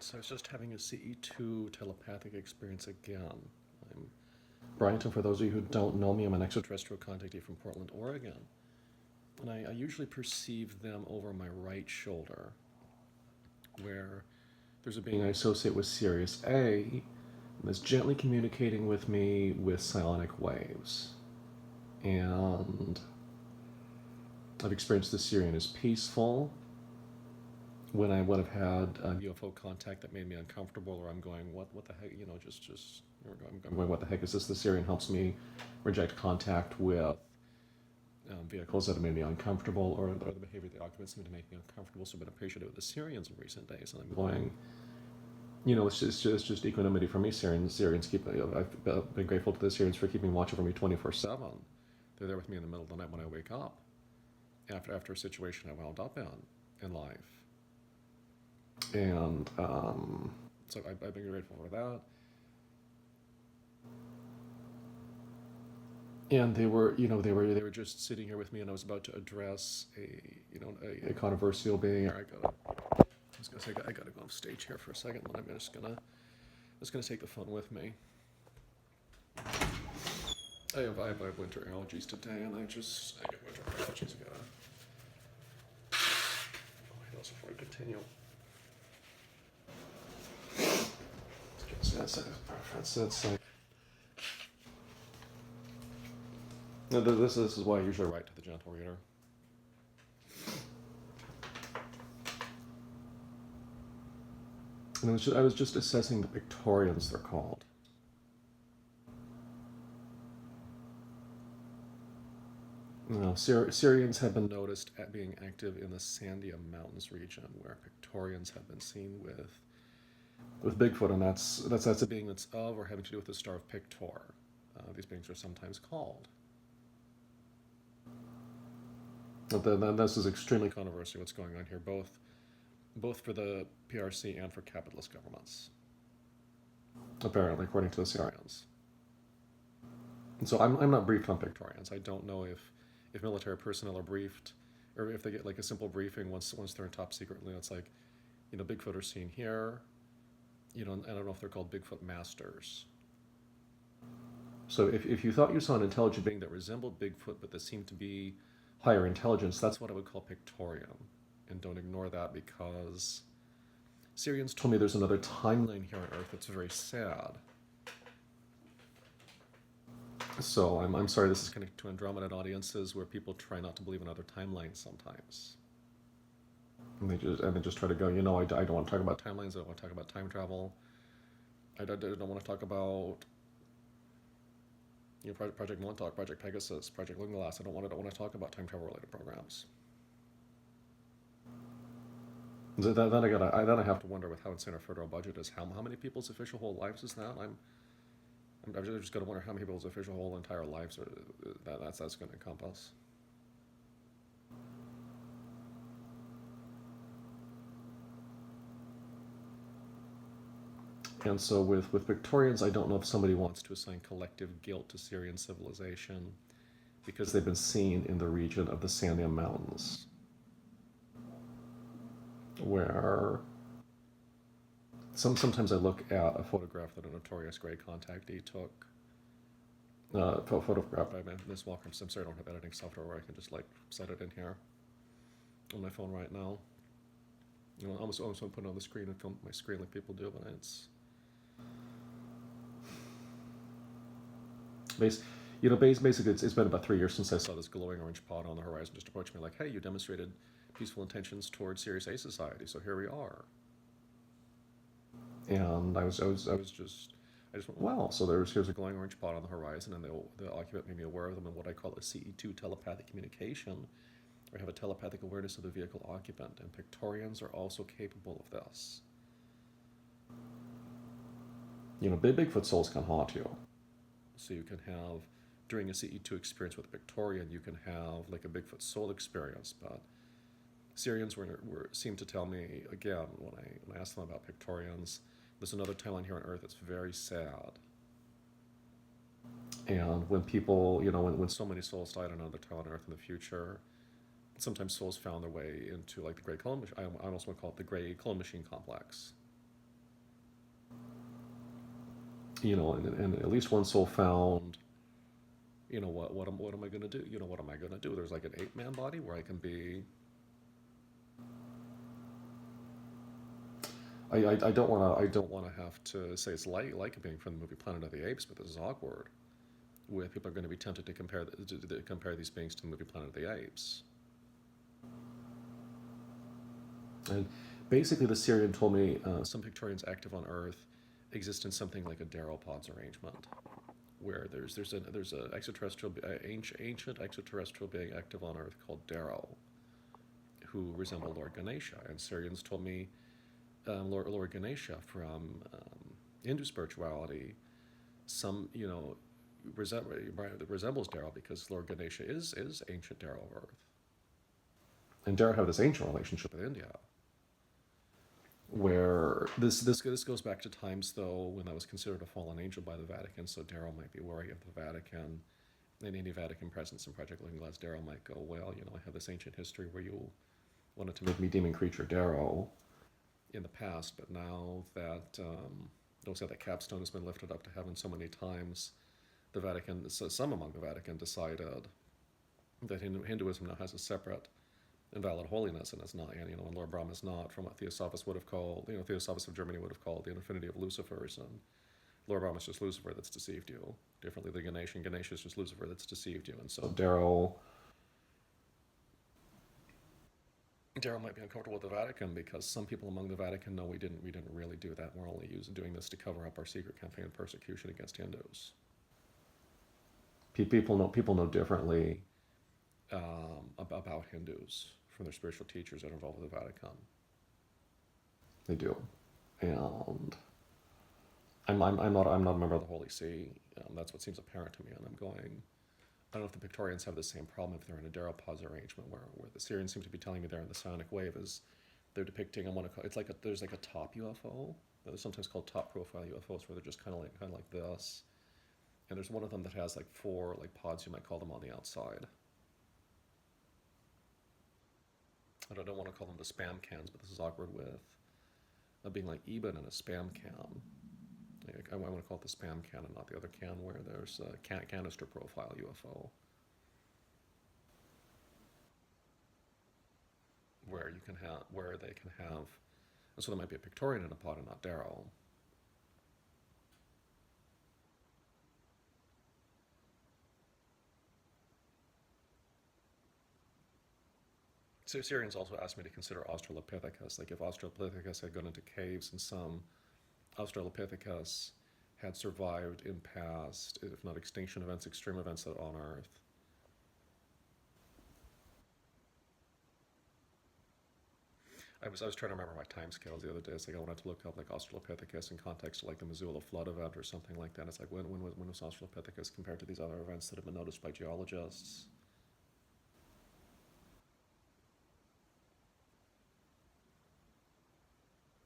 So I was just having a CE2 telepathic experience again. I'm Bryant, and for those of you who don't know me, I'm an extraterrestrial contactee from Portland, Oregon. And I usually perceive them over my right shoulder, where there's a being I associate with Sirius A that's gently communicating with me with psionic waves. And I've experienced the Sirian as peaceful. When I would have had UFO contact that made me uncomfortable, or I'm going, what the heck, I'm going, what the heck is this? The Syrian helps me reject contact with vehicles that have made me uncomfortable, or the behavior of the occupants seem to make me uncomfortable. So I've been appreciative of the Syrians in recent days, and I'm going, it's just equanimity for me. Syrians keep. I've been grateful to the Syrians for keeping watch over me 24/7. They're there with me in the middle of the night when I wake up, after a situation I wound up in life. And so I've been grateful for that. And they were just sitting here with me, and I was about to address a controversial being. I gotta go off stage here for a second, but I'm just gonna take the phone with me. I have winter allergies today, and I get winter allergies. I gotta before I continue. That's like. No, this is why I usually write to the gentle reader. And I was just assessing the Pictorians, they're called. Syrians have been noticed at being active in the Sandia Mountains region, where Pictorians have been seen with Bigfoot, and that's a being that's of or having to do with the star of Pictor. These beings are sometimes called. But this is extremely controversial. What's going on here, both for the PRC and for capitalist governments, apparently, according to the Syrians. And so I'm not briefed on Pictorians. I don't know if military personnel are briefed, or if they get like a simple briefing once they're in top secret. It's like, Bigfoot are seen here. I don't know if they're called Bigfoot masters. So if you thought you saw an intelligent being that resembled Bigfoot, but that seemed to be higher intelligence, that's what I would call Pictorian. And don't ignore that, because Syrians told me there's another timeline here on Earth that's very sad. So I'm sorry, this is connected to Andromedan audiences where people try not to believe in other timelines sometimes. And they just try to go, I don't want to talk about timelines, I don't want to talk about time travel. I don't want to talk about Project Montauk, Project Pegasus, Project Looking Glass. I don't want to talk about time travel related programs. Then I have to wonder with how insane our federal budget is, how many people's official whole lives is that? I've just got to wonder how many people's official whole entire lives that's going to encompass. And so with Victorians, I don't know if somebody wants to assign collective guilt to Syrian civilization because they've been seen in the region of the Sandia Mountains, where sometimes I look at a photograph that a notorious gray contactee took, photographed by Ms. Walker. I'm sorry I don't have editing software where I can just set it in here on my phone right now. I almost want to put it on the screen and film my screen like people do, but it's basically it's been about 3 years since I saw this glowing orange pod on the horizon just approach me like, hey, you demonstrated peaceful intentions towards Sirius A Society, so here we are. And I just went, wow, so here's a glowing orange pod on the horizon, and the occupant made me aware of them in what I call a CE2 telepathic communication, where I have a telepathic awareness of the vehicle occupant, and Pictorians are also capable of this. Bigfoot souls can haunt you. So you can have, during a CE2 experience with a Pictorian, you can have like a Bigfoot soul experience, but Syrians seemed to tell me, again, when I asked them about Pictorians, there's another timeline here on Earth that's very sad. And when people, when so many souls died on another timeline on Earth in the future, sometimes souls found their way into like the Gray Clone Machine. I almost want to call it the Gray Clone Machine complex. and at least one soul found, what am I going to do? What am I going to do? There's like an ape-man body where I can be. I don't want to have to say it's like being from the movie Planet of the Apes, but this is awkward. Where people are going to be tempted to compare these beings to the movie Planet of the Apes. And basically, the Syrian told me some Pictorians active on Earth exist in something like a Darrow-Pods arrangement, where there's a extraterrestrial ancient extraterrestrial being active on Earth called Darrow, who resembled Lord Ganesha. And Syrians told me Lord Ganesha from Hindu spirituality, some resembles Darrow because Lord Ganesha is ancient Darrow of Earth, and Darrow have this ancient relationship with India. Where this goes back to times though when that was considered a fallen angel by the Vatican, so Darrow might be wary of the Vatican, and any Vatican presence in Project Looking Glass. Darrow might go, well, I have this ancient history where you wanted to make me demon creature Darrow in the past, but now that also that capstone has been lifted up to heaven so many times, the Vatican, so some among the Vatican decided that Hinduism now has a separate invalid holiness, and it's not, and Lord Brahma is not from what Theosophists would have called, Theosophists of Germany would have called the infinity of Lucifers, and Lord Brahma is just Lucifer that's deceived you. Differently, the Ganesha is just Lucifer that's deceived you, and so Darrow might be uncomfortable with the Vatican because some people among the Vatican know we didn't really do that. We're only doing this to cover up our secret campaign of persecution against Hindus. People know differently about Hindus from their spiritual teachers that are involved with the Vatican. They do, and I'm not a member of the Holy See. That's what seems apparent to me, and I'm going. I don't know if the Pictorians have the same problem if they're in a Darrow-Pods arrangement, where the Syrians seem to be telling me they're in the Sonic Wave, is they're depicting. It's like there's like a top UFO. They're sometimes called top profile UFOs, where they're just kind of like this, and there's one of them that has like 4 like pods, you might call them, on the outside. I don't want to call them the spam cans, but this is awkward with being like Eben in a spam can. I want to call it the spam can and not the other can where there's a canister profile UFO. Where they can have, and so there might be a Pictorian in a pod and not Darrow. So Syrians also asked me to consider Australopithecus, like if Australopithecus had gone into caves and some Australopithecus had survived in past, if not extinction events, extreme events on Earth. I was trying to remember my time scales the other day. It's like I wanted to look up like Australopithecus in context to like the Missoula flood event or something like that. It's like when was Australopithecus compared to these other events that have been noticed by geologists?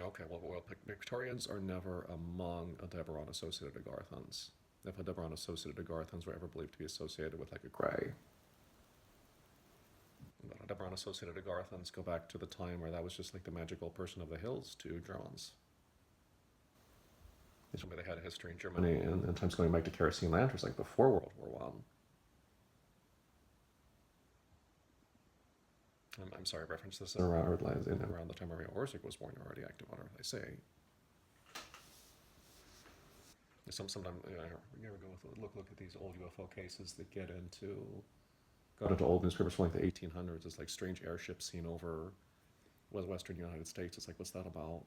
Okay, well, Pictorians are never among Aldebaran-associated Agarthans. If Aldebaran-associated Agarthans were ever believed to be associated with like a Grey. But Aldebaran-associated Agarthans go back to the time where that was just like the magical person of the hills to Germans. They had a history in Germany and times going back to kerosene lanterns, like before World War One. I'm sorry, I referenced this around the time Maria Orsic was born, already active on Earth, I say. Sometimes you ever look at these old UFO cases that got into old newspapers from like the 1800s. It's like strange airships seen over western United States. It's like, what's that about?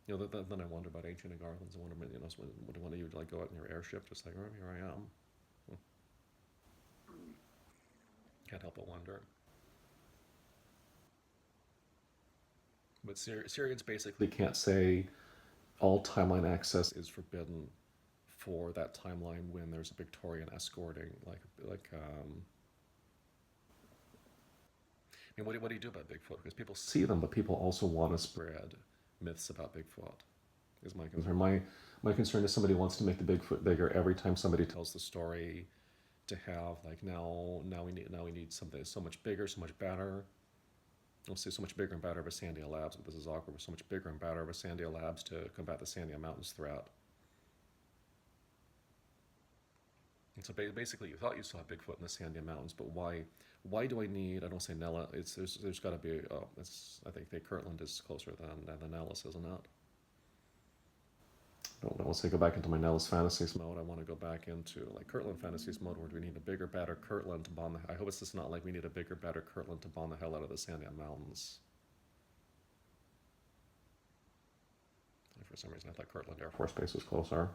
Then I wonder about ancient Agarthans. I wonder, would one of you like go out in your airship, just like, oh, here I am. Can't help but wonder. But Syrians basically can't say all timeline access is forbidden for that timeline when there's a Victorian escorting, what do you do about Bigfoot? Because people see them, but people also want to spread myths about Bigfoot. Is my concern. My concern is somebody wants to make the Bigfoot bigger every time somebody tells the story. To have like now we need something so much bigger, so much better. I'll say so much bigger and better of a Sandia Labs, but this is awkward. So much bigger and better of a Sandia Labs to combat the Sandia Mountains threat. And so basically, you thought you saw Bigfoot in the Sandia Mountains, but why? Why do I need? I don't say Nella. There's got to be. I think the Kirtland is closer than Nellis, isn't it? Don't know. Once I go back into my Nellis fantasies mode, I want to go back into like Kirtland fantasies mode, where do we need a bigger, better Kirtland to bomb the? I hope it's just not like we need a bigger, better Kirtland to bomb the hell out of the Sandia Mountains. And for some reason, I thought Kirtland Air Force Base was closer.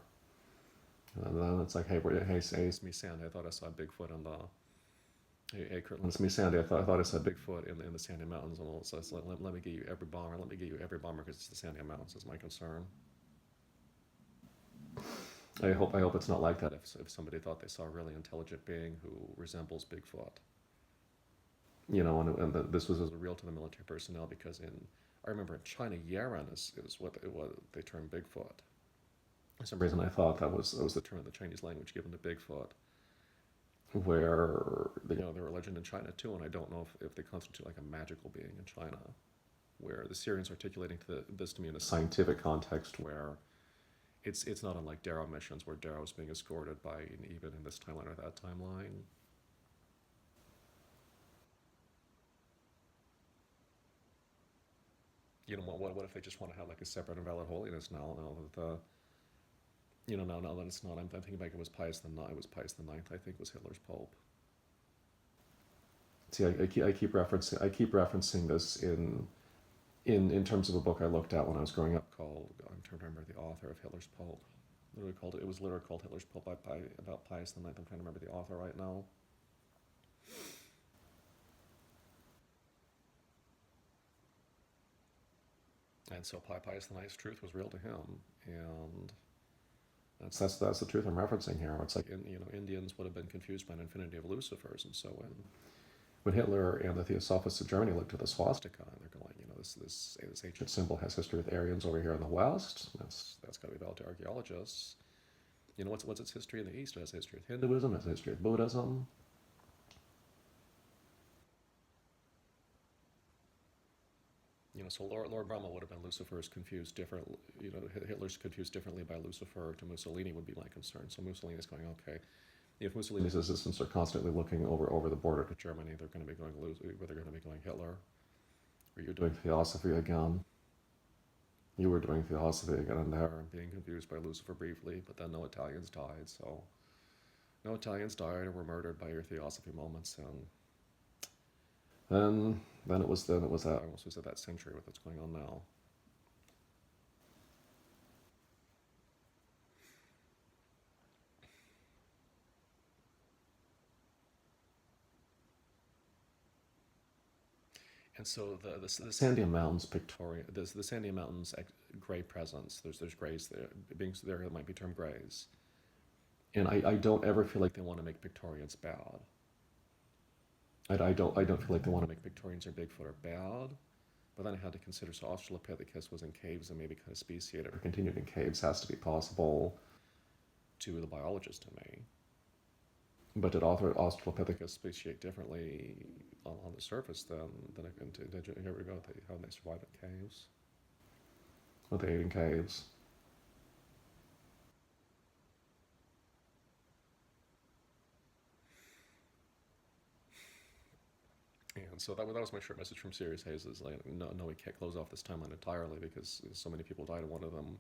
And then it's like, hey, it's me, Sandy. I thought I saw Bigfoot in the. Hey, Kirtland, it's me, Sandy. I thought I saw Bigfoot in the Sandia Mountains, and so it's like, let me get you every bomber. Let me get you every bomber because it's the Sandia Mountains. Is my concern. I hope it's not like that. If somebody thought they saw a really intelligent being who resembles Bigfoot, and this was real to the military personnel, because I remember in China, Yeren is what they term Bigfoot. For some reason, I thought that was the term of the Chinese language given to Bigfoot, where they're a legend in China too, and I don't know if they constitute like a magical being in China, where the Syrians articulating this to me in a scientific context, where it's not unlike Darrow missions, where Darrow is being escorted by even in this timeline or that timeline. What if they just want to have like a separate and valid holiness now that now that it's not. I'm thinking back. It was Pius the Ninth. It was Pius the Ninth. I think was Hitler's pope. See, I keep referencing this in terms of a book I looked at when I was growing up called. I'm trying to remember the author of Hitler's Pope. It was literally called Hitler's Pope about Pius the Ninth. I'm trying to remember the author right now. And so Pius the Ninth's truth was real to him, and that's the truth I'm referencing here. It's like Indians would have been confused by an infinity of Lucifers, and so when Hitler and the Theosophists of Germany looked at the swastika and they're going, this ancient symbol has history with Aryans over here in the West. That's got to be valid to archaeologists. What's its history in the East? It has history with Hinduism. It has history with Buddhism. So Lord Brahma would have been Lucifer's confused different. Hitler's confused differently by Lucifer to Mussolini would be my concern. So Mussolini's going, okay, if Mussolini's assistants are constantly looking over the border to Germany, they're going to be going Hitler. Or you're doing theosophy again. You were doing theosophy again in there, and being confused by Lucifer briefly, but then no Italians died. So no Italians died or were murdered by your theosophy moments, and then it was that I almost was at that century with what's going on now. And so the Sandia Mountains Pictorian, the Sandia Mountains gray presence. There's grays there, beings there that might be termed grays, and I don't ever feel like they want to make Pictorians bad. I don't feel like they want to make Pictorians or Bigfoot or bad, but then I had to consider so Australopithecus was in caves and maybe kind of speciated or continued in caves has to be possible to the biologist to me. But did Australopithecus speciate differently on the surface than here we go, how they survive in caves? What they ate in caves. And so that was my short message from Sirius Hayes is like, no, we can't close off this timeline entirely because so many people died and one of them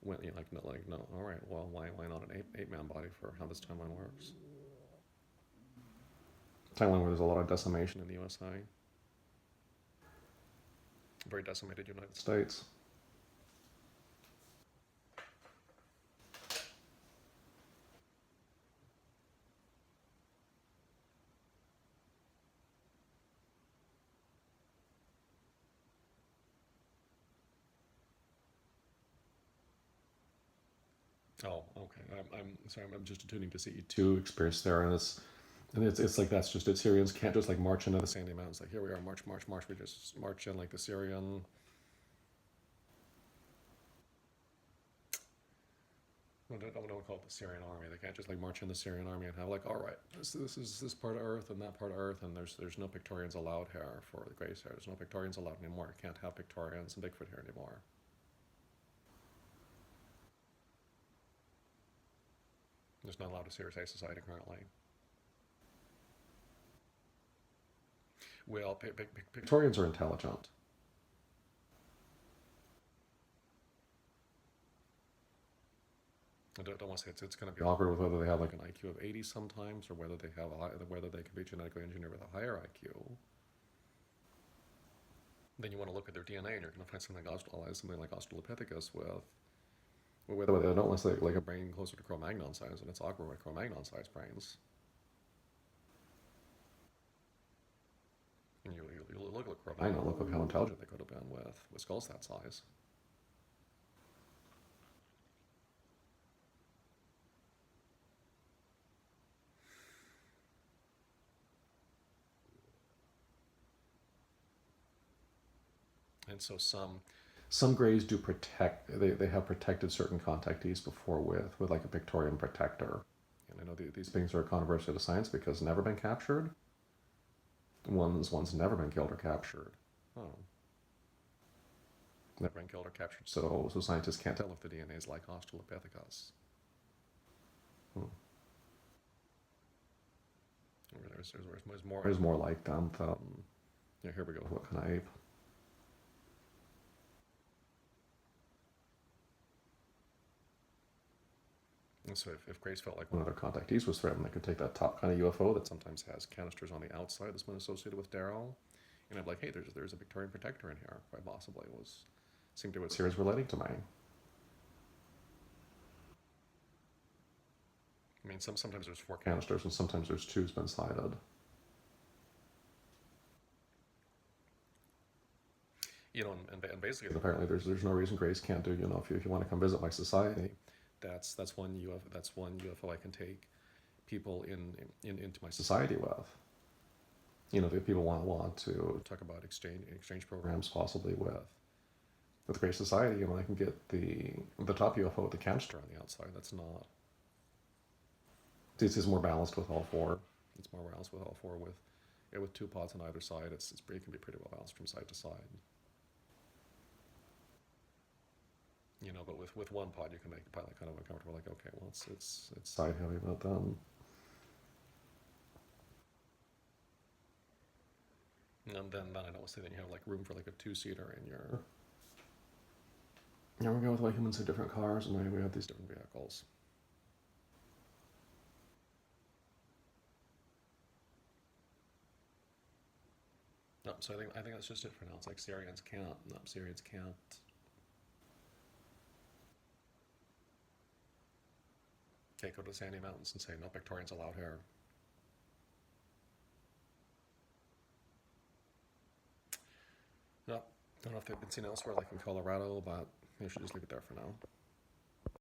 went, no, all right, well, why not an eight-man body for how this timeline works? Timeline where there's a lot of decimation in the USA. Very decimated United States. Oh, okay. I'm sorry. I'm just attuning to CE2 experience there, and it's like that's just it. Syrians can't just like march into the Sandy Mountains. Like here we are, march. We just march in like the Syrian. I don't call it the Syrian army. They can't just like march in the Syrian army and have like, all right, this is this part of Earth and that part of Earth, and there's no Pictorians allowed here for the Grace here. There's no Pictorians allowed anymore. Can't have Pictorians and Bigfoot here anymore. There's not allowed a Serious A society currently. Well, Pictorians are intelligent. I don't want to say it's going to be awkward with whether they have like an IQ of 80 sometimes, or whether they have whether they can be genetically engineered with a higher IQ. Then you want to look at their DNA, and you're going to find something like Australopithecus whether they don't necessarily like a brain closer to Cro-Magnon size, and it's awkward with Cro-Magnon size brains. And you look at Cro-Magnon, look at how intelligent they could have been with skulls that size. And so some greys do protect. They have protected certain contactees before with like a Pictorian protector. And I know these things are controversial to science because never been captured. One's never been killed or captured. Oh, never been killed or captured. So scientists can't tell if the DNA is like Australopithecus. There's more like them. Yeah, here we go. What kind of ape? And so if Grace felt like one of their contactees was threatened, they could take that top kind of UFO that sometimes has canisters on the outside that's been associated with Darrow, and I'd be like, hey, there's a Pictorian protector in here, quite possibly. Seemed to be what Sirius relating to me. I mean, sometimes there's 4 canisters, and sometimes there's 2's been sighted. You know, and basically, and apparently, there's no reason Grace can't do. You know, if you want to come visit my society, that's one UFO I can take people into my society with. You know, if people want to talk about exchange programs, possibly with Grace Society, you know, I can get the top UFO with the canister on the outside. That's not. This is more balanced with all 4. It's more balanced with all 4 with 2 pods on either side. It can be pretty well balanced from side to side. You know, but with 1 pod, you can make the pilot kind of uncomfortable. Like, okay, well, it's side heavy, but then. And then I don't say that you have like room for like a 2-seater in your. Yeah, we go with why humans have different cars, and we have these different vehicles. No, so I think that's just it for now. It's like Syrians can't. No, Syrians can't. Okay, go to the Sandy Mountains and say no Pictorians allowed here. No, don't know if they've been seen elsewhere, like in Colorado, but you should just leave it there for now.